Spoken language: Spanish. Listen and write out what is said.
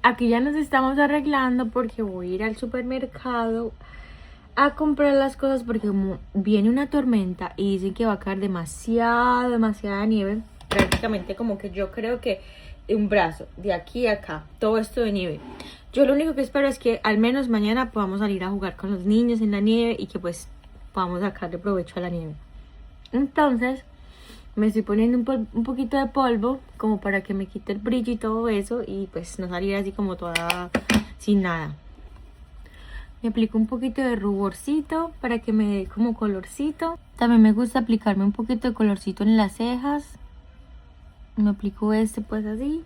Aquí ya nos estamos arreglando porque voy a ir al supermercado a comprar las cosas porque como viene una tormenta y dicen que va a caer demasiada nieve, prácticamente como que yo creo que un brazo de aquí a acá, todo esto de nieve. Yo lo único que espero es que al menos mañana podamos salir a jugar con los niños en la nieve y que pues podamos sacarle provecho a la nieve. Entonces me estoy poniendo un poquito de polvo como para que me quite el brillo y todo eso y pues no salir así como toda sin nada. Me aplico un poquito de ruborcito para que me dé como colorcito. También me gusta aplicarme un poquito de colorcito en las cejas. Me aplico este pues así.